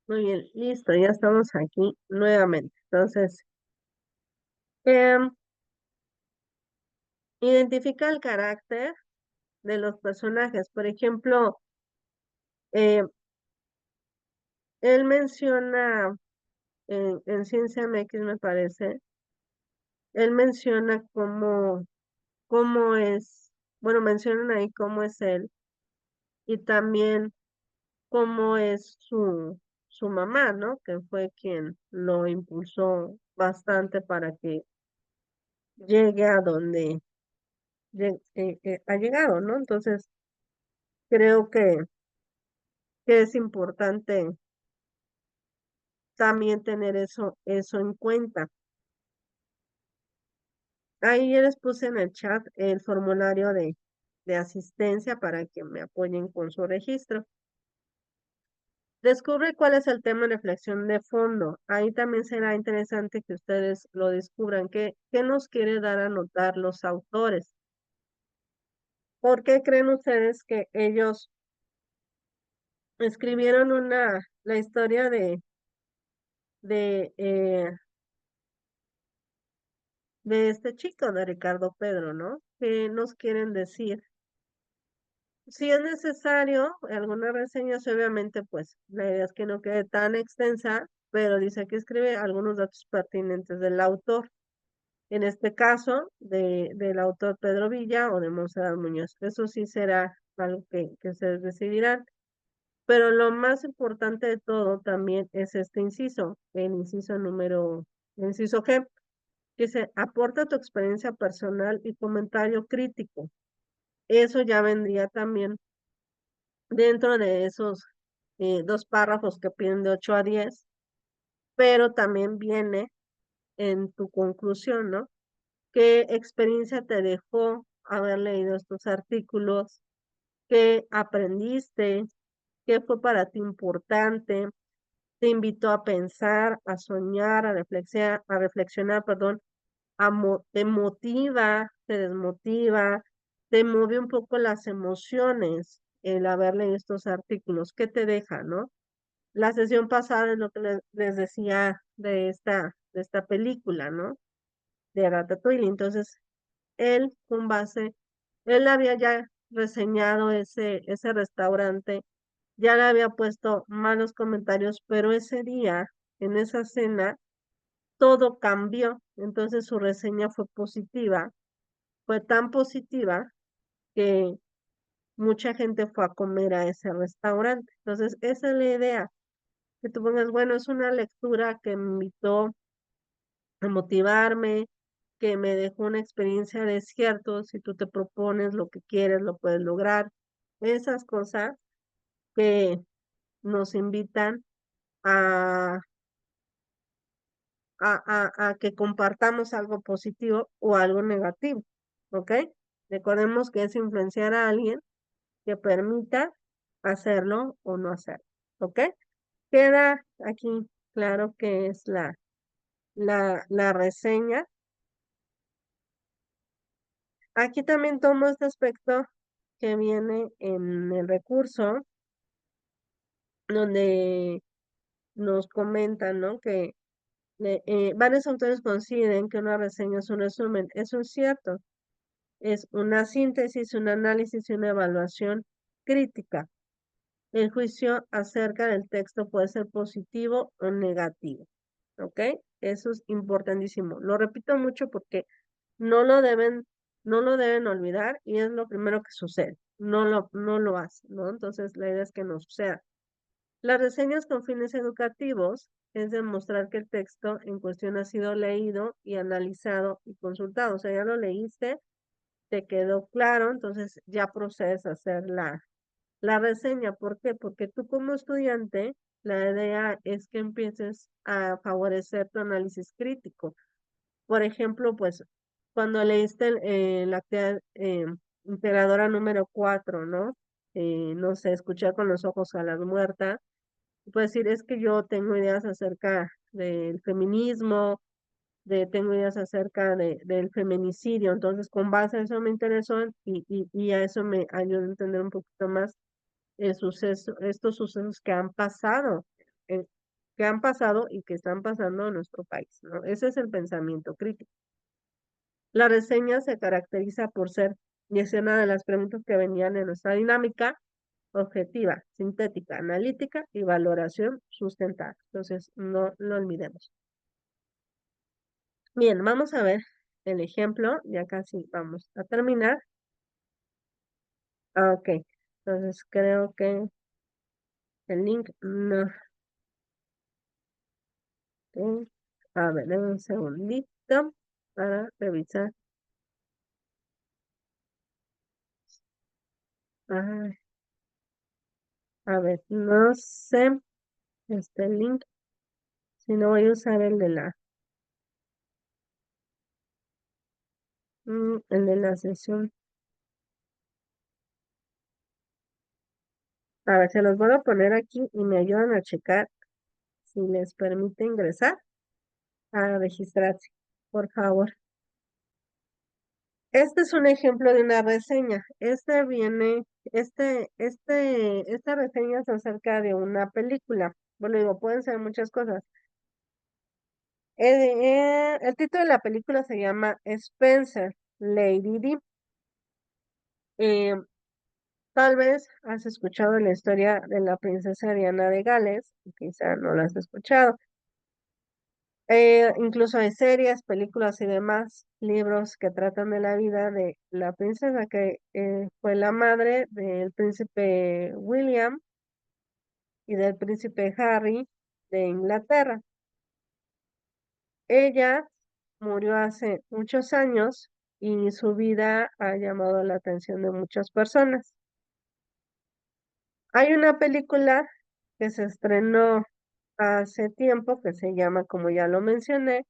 Muy bien, listo, ya estamos aquí nuevamente. Entonces, em, identifica el carácter de los personajes. Por ejemplo, eh, él menciona en Ciencia MX, me parece, él menciona cómo es, bueno, mencionan ahí cómo es él y también cómo es su mamá, ¿no? Que fue quien lo impulsó bastante para que llegue a donde ha llegado, ¿no? Entonces, creo que es importante también tener eso en cuenta. Ahí ya les puse en el chat el formulario de asistencia para que me apoyen con su registro. Descubre cuál es el tema de reflexión de fondo. Ahí también será interesante que ustedes lo descubran. ¿Qué nos quiere dar a notar los autores? ¿Por qué creen ustedes que ellos escribieron la historia de de este chico, de Ricardo Pedro, ¿no? ¿Qué nos quieren decir? Si es necesario, algunas reseñas, obviamente, pues la idea es que no quede tan extensa, pero dice que escribe algunos datos pertinentes del autor. En este caso, del autor Pedro Villa o de Monserrat Muñoz. Eso sí será algo que se decidirán. Pero lo más importante de todo también es este inciso, el inciso G, que dice, aporta tu experiencia personal y comentario crítico. Eso ya vendría también dentro de esos dos párrafos que piden de 8 a 10, pero también viene en tu conclusión, ¿no? ¿Qué experiencia te dejó haber leído estos artículos? ¿Qué aprendiste? ¿Qué fue para ti importante? ¿Te invitó a pensar, a soñar, a reflexionar, perdón, te motiva, te desmotiva, te mueve un poco las emociones el haber leído estos artículos? ¿Qué te deja, no? La sesión pasada es lo que les decía de esta película, ¿no? De Ratatouille. Entonces, él, con base, él había ya reseñado ese restaurante, ya le había puesto malos comentarios, pero ese día, en esa cena, todo cambió. Entonces su reseña fue positiva, fue tan positiva que mucha gente fue a comer a ese restaurante. Entonces, esa es la idea, que tú pongas, bueno, es una lectura que me invitó a motivarme, que me dejó una experiencia de cierto, si tú te propones lo que quieres, lo puedes lograr. Esas cosas que nos invitan a, a que compartamos algo positivo o algo negativo, ¿ok? Recordemos que es influenciar a alguien que permita hacerlo o no hacerlo, ¿ok? Queda aquí claro que es la reseña. Aquí también tomo este aspecto que viene en el recurso, donde nos comentan, ¿no? Que varios autores consideren que una reseña es un resumen. Eso es cierto. Es una síntesis, un análisis y una evaluación crítica. El juicio acerca del texto puede ser positivo o negativo. ¿Ok? Eso es importantísimo. Lo repito mucho porque no lo deben, no lo deben olvidar y es lo primero que sucede. No lo hacen, ¿no? Entonces la idea es que no suceda. Las reseñas con fines educativos es demostrar que el texto en cuestión ha sido leído y analizado y consultado. O sea, ya lo leíste, te quedó claro, entonces ya procedes a hacer la reseña. ¿Por qué? Porque tú como estudiante, la idea es que empieces a favorecer tu análisis crítico. Por ejemplo, pues cuando leíste la actividad imperadora número 4, ¿no? No sé, escuchar con los ojos a las muertas. Puedes decir, es que yo tengo ideas acerca del feminismo, tengo ideas acerca del feminicidio, entonces con base a eso me interesó y a eso me ayudó a entender un poquito más estos sucesos que han pasado que han pasado y que están pasando en nuestro país, ¿no? Ese es el pensamiento crítico. La reseña se caracteriza por ser, y es una de las preguntas que venían en nuestra dinámica, objetiva, sintética, analítica y valoración sustentada. Entonces, no lo olvidemos. Bien, vamos a ver el ejemplo, ya casi vamos a terminar. Ah, ok, entonces creo que el link no. Ok. A ver, dame un segundito para revisar. Ay, a ver, no sé este link, si no voy a usar el de la sesión. A ver, se los voy a poner aquí y me ayudan a checar si les permite ingresar a registrarse, por favor. Este es un ejemplo de una reseña. Esta reseña es acerca de una película. Bueno, digo, pueden ser muchas cosas. El título de la película se llama Spencer, Lady D. Eh, Tal vez has escuchado la historia de la princesa Diana de Gales, quizá no la has escuchado. Incluso hay series, películas y demás libros que tratan de la vida de la princesa que fue la madre del príncipe William y del príncipe Harry de Inglaterra. Ella murió hace muchos años y su vida ha llamado la atención de muchas personas. Hay una película que se estrenó hace tiempo que se llama, como ya lo mencioné,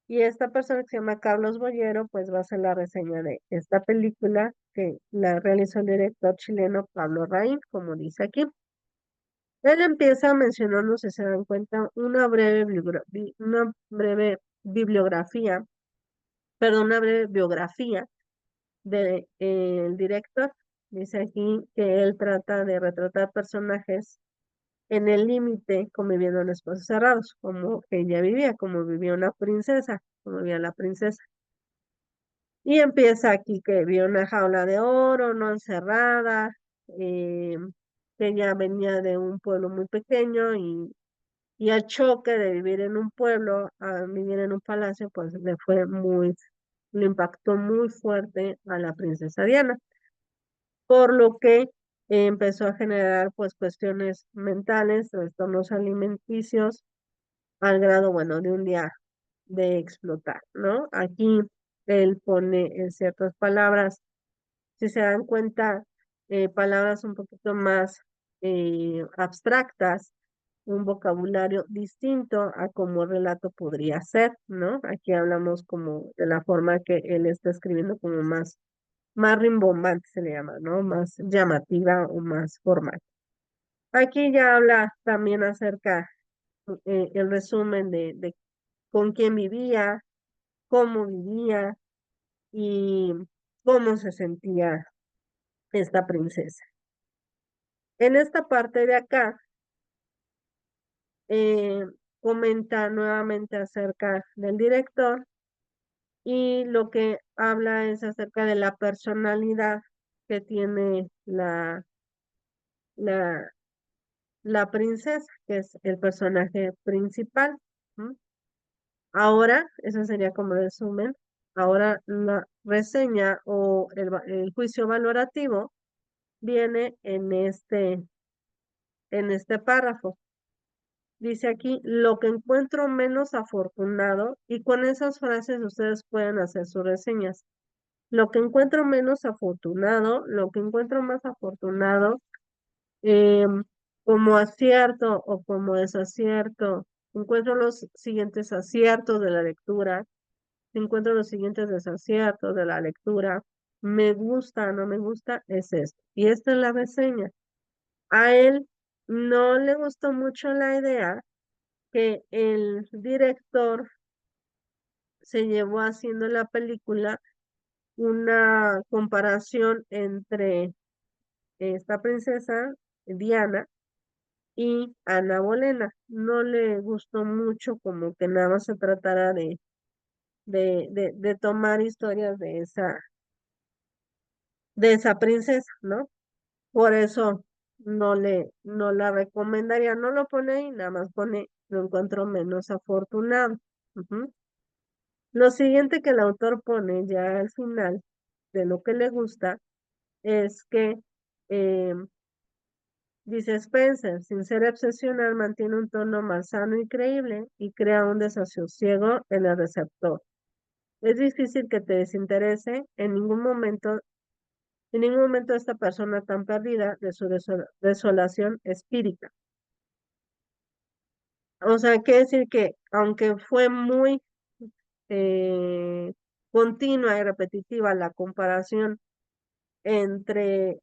y esta persona que se llama Carlos Boyero, pues va a hacer la reseña de esta película que la realizó el director chileno Pablo Raín, como dice aquí. Él empieza mencionando, si se dan cuenta, una breve bibliografía, perdón, una breve biografía del director. Dice aquí que él trata de retratar personajes en el límite, conviviendo en espacios cerrados, como ella vivía, como vivía una princesa, como vivía la princesa. Y empieza aquí que vio una jaula de oro, no encerrada, eh, que ella venía de un pueblo muy pequeño y al choque de vivir en un pueblo a vivir en un palacio, pues le impactó muy fuerte a la princesa Diana, por lo que empezó a generar pues cuestiones mentales, trastornos alimenticios, al grado, bueno, de un día de explotar, ¿no? Aquí él pone en ciertas palabras, si se dan cuenta, palabras un poquito más abstractas, un vocabulario distinto a como el relato podría ser, ¿no? Aquí hablamos como de la forma que él está escribiendo como más rimbombante se le llama, ¿no? Más llamativa o más formal. Aquí ya habla también acerca el resumen de con quién vivía, cómo vivía y cómo se sentía esta princesa. En esta parte de acá, eh, comenta nuevamente acerca del director y lo que habla es acerca de la personalidad que tiene la, la princesa, que es el personaje principal. ¿M? Ahora, eso sería como resumen. Ahora la reseña o el juicio valorativo viene en este párrafo. Dice aquí, lo que encuentro menos afortunado, y con esas frases ustedes pueden hacer sus reseñas. Lo que encuentro menos afortunado, lo que encuentro más afortunado, como acierto o como desacierto. Encuentro los siguientes aciertos de la lectura, encuentro los siguientes desaciertos de la lectura. Me gusta, no me gusta, es esto. Y esta es la reseña. A él no le gustó mucho la idea que el director se llevó haciendo la película una comparación entre esta princesa, Diana, y Ana Bolena. No le gustó mucho como que nada más se tratara de tomar historias de esa princesa, ¿no? Por eso no la recomendaría, no lo pone ahí, nada más pone, lo encuentro menos afortunado. Ujú. Lo siguiente que el autor pone ya al final de lo que le gusta es que eh, dice Spencer, sin ser excepcional, mantiene un tono malsano y creíble y crea un desasosiego en el receptor. Es difícil que te desinterese en ningún momento esta persona tan perdida de su desolación espírita. O sea, quiere decir que aunque fue muy eh, continua y repetitiva la comparación entre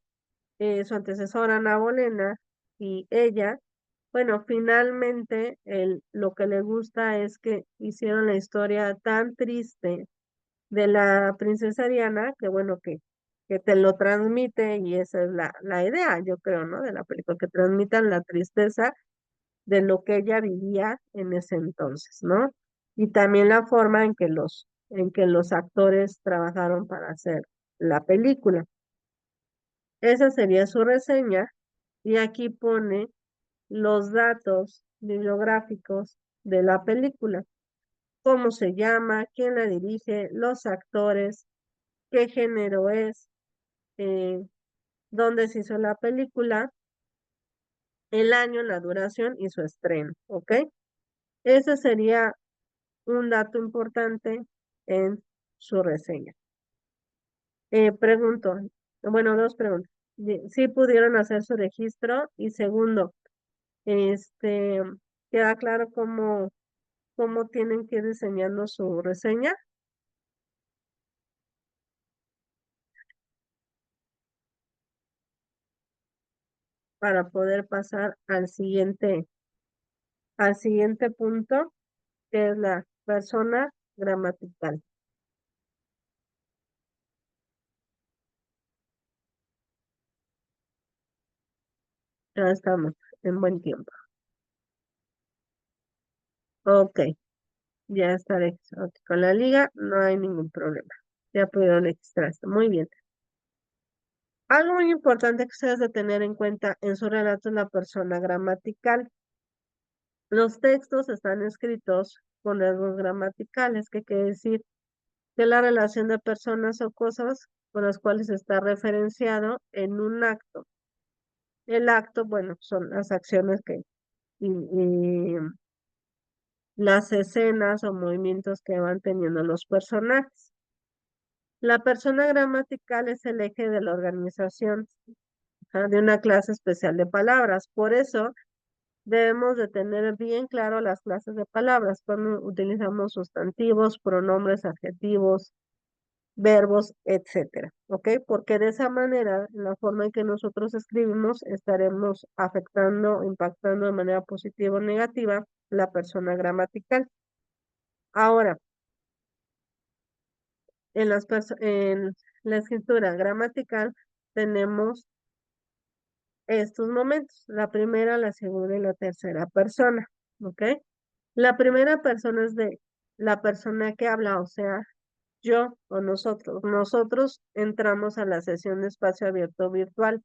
su antecesora Ana Bolena y ella, bueno, finalmente lo que le gusta es que hicieron la historia tan triste de la princesa Diana, que bueno, que te lo transmite y esa es la idea, yo creo, ¿no? De la película, que transmitan la tristeza de lo que ella vivía en ese entonces, ¿no? Y también la forma en que los actores trabajaron para hacer la película. Esa sería su reseña y aquí pone los datos bibliográficos de la película, cómo se llama, quién la dirige, los actores, qué género es, eh, dónde se hizo la película, el año, la duración y su estreno, ¿ok? Ese sería un dato importante en su reseña. Pregunto, bueno, dos preguntas. ¿Sí pudieron hacer su registro? Y segundo, este, ¿queda claro cómo tienen que ir diseñando su reseña para poder pasar al siguiente punto, que es la persona gramatical? Ya estamos en buen tiempo. Ok, ya estaré ok, con la liga, no hay ningún problema. Ya pudieron extraerse. Muy bien. Algo muy importante que ustedes de tener en cuenta en su relato es la persona gramatical. Los textos están escritos con rasgos gramaticales, que quiere decir que la relación de personas o cosas con las cuales está referenciado en un acto. El acto, bueno, son las acciones y las escenas o movimientos que van teniendo los personajes. La persona gramatical es el eje de la organización, de una clase especial de palabras. Por eso debemos de tener bien claro las clases de palabras cuando utilizamos sustantivos, pronombres, adjetivos, verbos, etcétera, ¿ok? Porque de esa manera, en la forma en que nosotros escribimos, estaremos afectando, impactando de manera positiva o negativa la persona gramatical. Ahora, en la escritura gramatical tenemos estos momentos, la primera, la segunda y la tercera persona, ¿ok? La primera persona es de la persona que habla, o sea, yo o nosotros. Nosotros entramos a la sesión de espacio abierto virtual.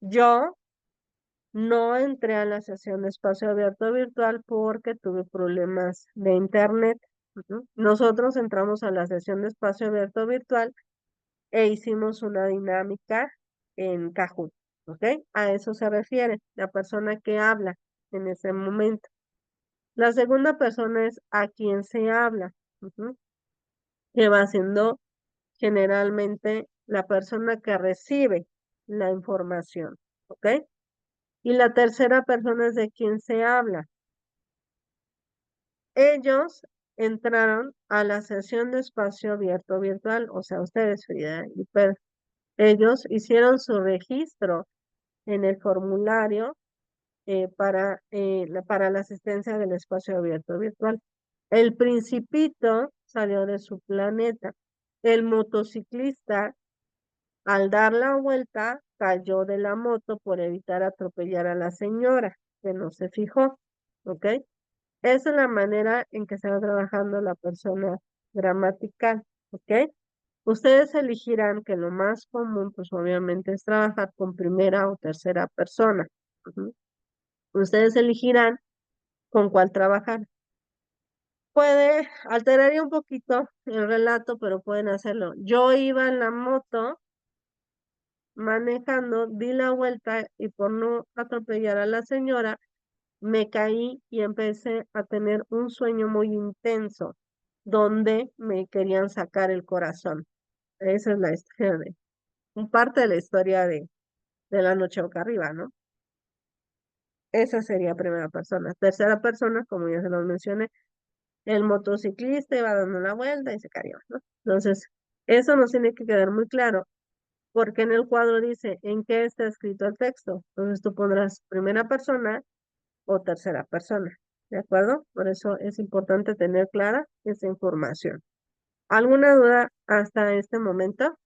Yo no entré a la sesión de espacio abierto virtual porque tuve problemas de internet. Ujú. Nosotros entramos a la sesión de espacio abierto virtual e hicimos una dinámica en Kahoot, ¿ok? A eso se refiere la persona que habla en ese momento. La segunda persona es a quien se habla, ujú, que va siendo generalmente la persona que recibe la información, ¿ok? Y la tercera persona es de quien se habla. Ellos entraron a la sesión de espacio abierto virtual, o sea, ustedes, Frida y Per, ellos hicieron su registro en el formulario para la asistencia del espacio abierto virtual. El principito salió de su planeta. El motociclista Al dar la vuelta, cayó de la moto por evitar atropellar a la señora, que no se fijó, ¿ok? Esa es la manera en que se va trabajando la persona gramatical, ¿ok? Ustedes elegirán que lo más común, pues obviamente, es trabajar con primera o tercera persona. Ujú. Ustedes elegirán con cuál trabajar. Puede alteraría un poquito el relato, pero pueden hacerlo. Yo iba en la moto manejando, di la vuelta y por no atropellar a la señora, me caí y empecé a tener un sueño muy intenso donde me querían sacar el corazón. Esa es la historia un parte de la historia de la noche boca arriba, ¿no? Esa sería primera persona. Tercera persona, como ya se los mencioné, el motociclista iba dando la vuelta y se cayó, ¿no? Entonces, eso nos tiene que quedar muy claro, porque en el cuadro dice en qué está escrito el texto. Entonces tú pondrás primera persona o tercera persona, ¿de acuerdo? Por eso es importante tener clara esa información. ¿Alguna duda hasta este momento?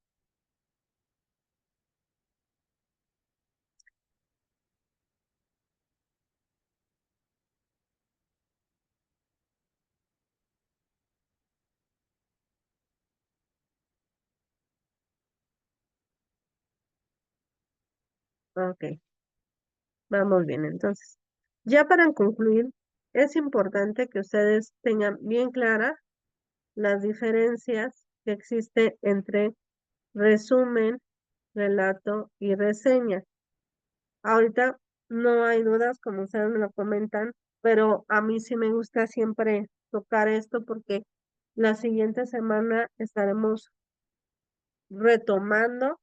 Ok, vamos bien. Entonces, ya para concluir, es importante que ustedes tengan bien claras las diferencias que existen entre resumen, relato y reseña. Ahorita no hay dudas, como ustedes me lo comentan, pero a mí sí me gusta siempre tocar esto porque la siguiente semana estaremos retomando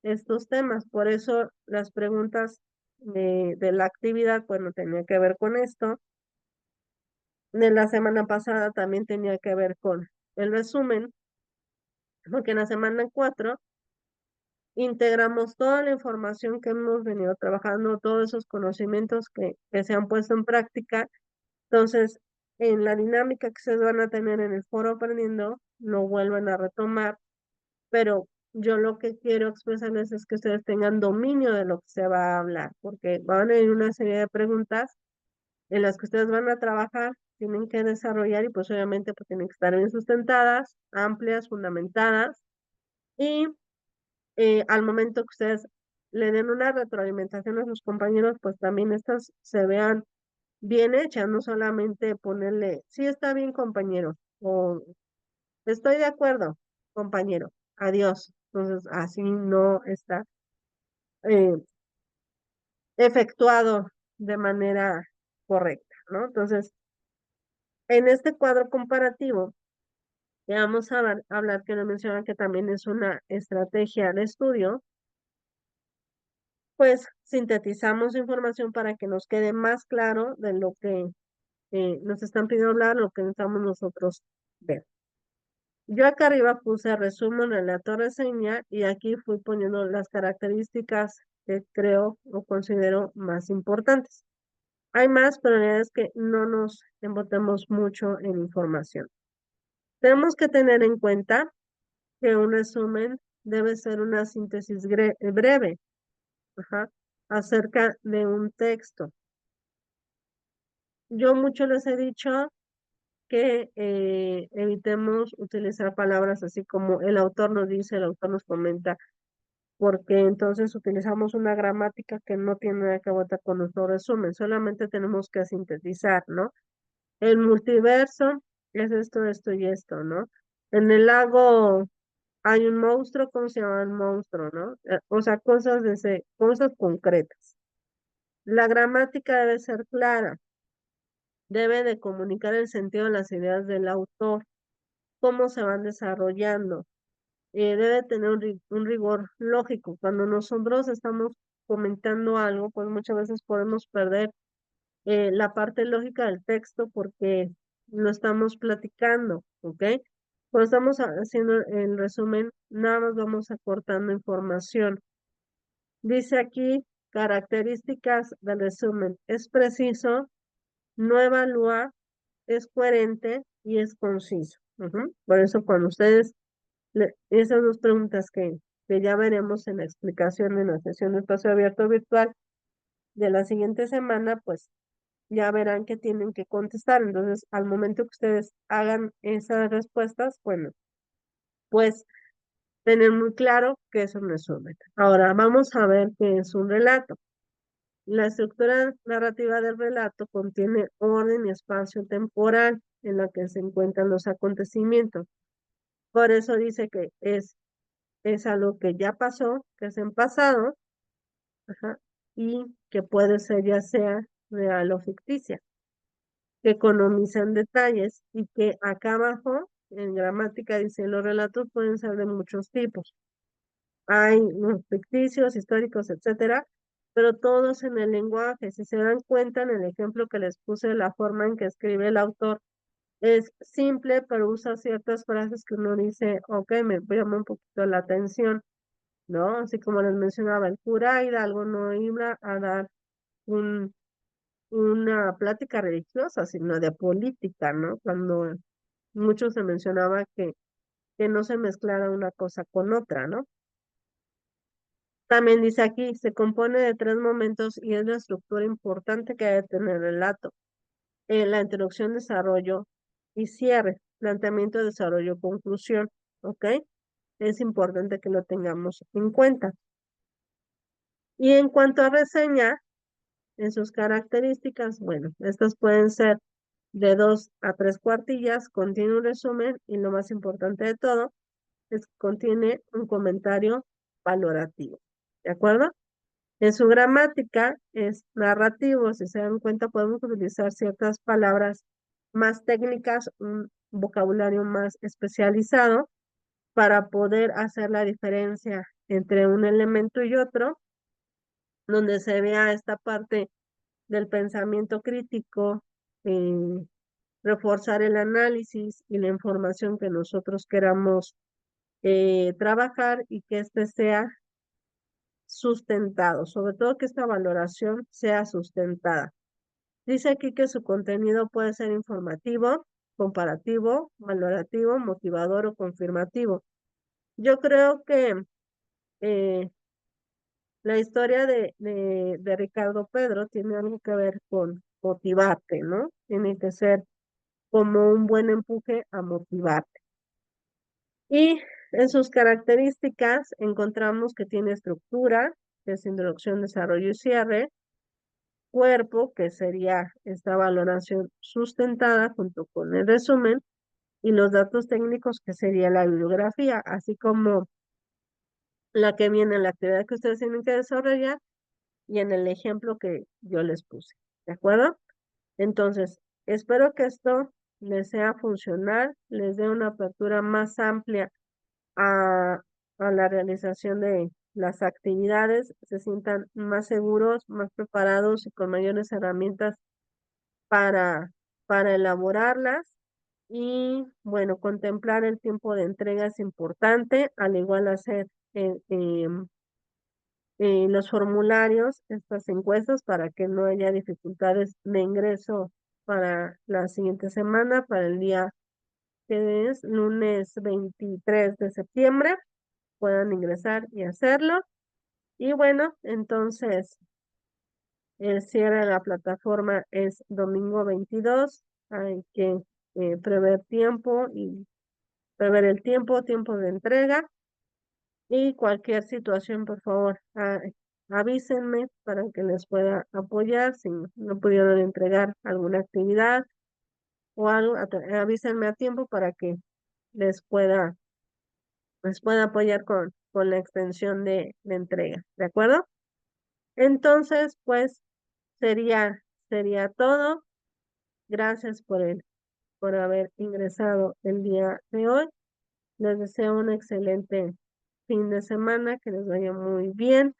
estos temas. Por eso las preguntas de la actividad, pues no tenía que ver con esto. De la semana pasada también tenía que ver con el resumen, porque en la semana 4 integramos toda la información que hemos venido trabajando, todos esos conocimientos que se han puesto en práctica. Entonces, en la dinámica que se van a tener en el foro aprendiendo, lo vuelven a retomar, pero yo lo que quiero expresarles es que ustedes tengan dominio de lo que se va a hablar, porque van a ir una serie de preguntas en las que ustedes van a trabajar, tienen que desarrollar y pues obviamente pues tienen que estar bien sustentadas, amplias, fundamentadas y al momento que ustedes le den una retroalimentación a sus compañeros, pues también estas se vean bien hechas, no solamente ponerle, sí está bien compañero, o estoy de acuerdo, compañero, adiós. Entonces, así no está eh, efectuado de manera correcta, ¿no? Entonces, en este cuadro comparativo, ya vamos a hablar que nos menciona que también es una estrategia de estudio, pues sintetizamos información para que nos quede más claro de lo que nos están pidiendo hablar, lo que necesitamos nosotros ver. Yo acá arriba puse resumen, relato, reseña y aquí fui poniendo las características que creo o considero más importantes. Hay más, pero la verdad es que no nos embotemos mucho en información. Tenemos que tener en cuenta que un resumen debe ser una síntesis breve, ajá, acerca de un texto. Yo mucho les he dicho que evitemos utilizar palabras así como el autor nos dice, el autor nos comenta, porque entonces utilizamos una gramática que no tiene nada que ver con nuestro resumen, solamente tenemos que sintetizar, ¿no? El multiverso es esto, esto y esto, ¿no? En el lago hay un monstruo, ¿cómo se llama el monstruo, no? O sea, cosas cosas concretas. La gramática debe ser clara, debe de comunicar el sentido de las ideas del autor, cómo se van desarrollando, debe tener un rigor lógico. Cuando nosotros estamos comentando algo, pues muchas veces podemos perder la parte lógica del texto porque lo estamos platicando, ¿ok? Cuando estamos haciendo el resumen, nada más vamos acortando información. Dice aquí características del resumen. Es preciso, no evalúa, es coherente y es conciso. Ujú. Por eso cuando ustedes, esas dos preguntas que ya veremos en la explicación en la sesión de espacio abierto virtual de la siguiente semana, pues ya verán que tienen que contestar. Entonces, al momento que ustedes hagan esas respuestas, bueno, pues tener muy claro que es un resumen. Ahora vamos a ver qué es un relato. La estructura narrativa del relato contiene orden y espacio temporal en la que se encuentran los acontecimientos. Por eso dice que es algo que ya pasó, que es en pasado, ajá, y que puede ser ya sea real o ficticia, que economizan detalles y que acá abajo en gramática dice los relatos pueden ser de muchos tipos. Hay ficticios, históricos, etcétera, pero todos en el lenguaje. Si se dan cuenta en el ejemplo que les puse, la forma en que escribe el autor es simple, pero usa ciertas frases que uno dice, ok, me llama un poquito la atención, ¿no? Así como les mencionaba, el cura Hidalgo no iba a dar un, una plática religiosa, sino de política, ¿no? Cuando mucho se mencionaba que no se mezclara una cosa con otra, ¿no? También dice aquí, se compone de tres momentos y es la estructura importante que debe tener el relato. La introducción, desarrollo y cierre. Planteamiento, desarrollo, conclusión. ¿Ok? Es importante que lo tengamos en cuenta. Y en cuanto a reseña, en sus características, bueno, estas pueden ser de 2 a 3 cuartillas, contiene un resumen y lo más importante de todo es que contiene un comentario valorativo. ¿De acuerdo? En su gramática es narrativo, si se dan cuenta podemos utilizar ciertas palabras más técnicas, un vocabulario más especializado para poder hacer la diferencia entre un elemento y otro, donde se vea esta parte del pensamiento crítico, eh, reforzar el análisis y la información que nosotros queramos trabajar y que éste sea sustentado, sobre todo que esta valoración sea sustentada. Dice aquí que su contenido puede ser informativo, comparativo, valorativo, motivador o confirmativo. Yo creo que eh, la historia de Ricardo Pedro tiene algo que ver con motivarte, ¿no? Tiene que ser como un buen empuje a motivarte. Y en sus características encontramos que tiene estructura, que es introducción, desarrollo y cierre, cuerpo, que sería esta valoración sustentada junto con el resumen, y los datos técnicos, que sería la bibliografía, así como la que viene en la actividad que ustedes tienen que desarrollar y en el ejemplo que yo les puse. ¿De acuerdo? Entonces, espero que esto les sea funcional, les dé una apertura más amplia a, a la realización de las actividades, se sientan más seguros, más preparados y con mayores herramientas para, para elaborarlas. Y bueno, contemplar el tiempo de entrega es importante, al igual hacer los formularios, estas encuestas, para que no haya dificultades de ingreso para la siguiente semana, para el día que es lunes 23 de septiembre, puedan ingresar y hacerlo. Y bueno, entonces el cierre de la plataforma es domingo 22. Hay que prever tiempo y prever el tiempo de entrega. Y cualquier situación, por favor, avísenme para que les pueda apoyar. Si no pudieron entregar alguna actividad o algo, avísenme a tiempo para que les pueda apoyar con la extensión de entrega. ¿De acuerdo? Entonces, pues sería todo. Gracias por haber ingresado el día de hoy. Les deseo un excelente fin de semana, que les vaya muy bien.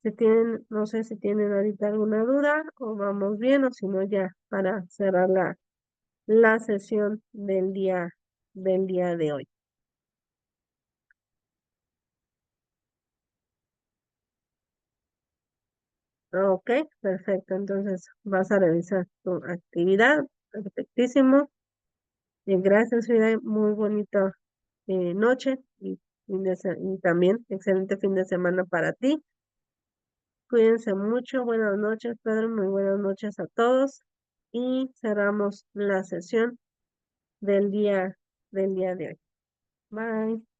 Si tienen, no sé si tienen ahorita alguna duda o vamos bien, o si no, ya para cerrar la sesión del día de hoy. Ok, perfecto. Entonces vas a revisar tu actividad. Perfectísimo. Bien, gracias, Frida. Muy bonita noche y y también excelente fin de semana para ti. Cuídense mucho. Buenas noches, Pedro. Muy buenas noches a todos. Y cerramos la sesión del día de hoy. Bye.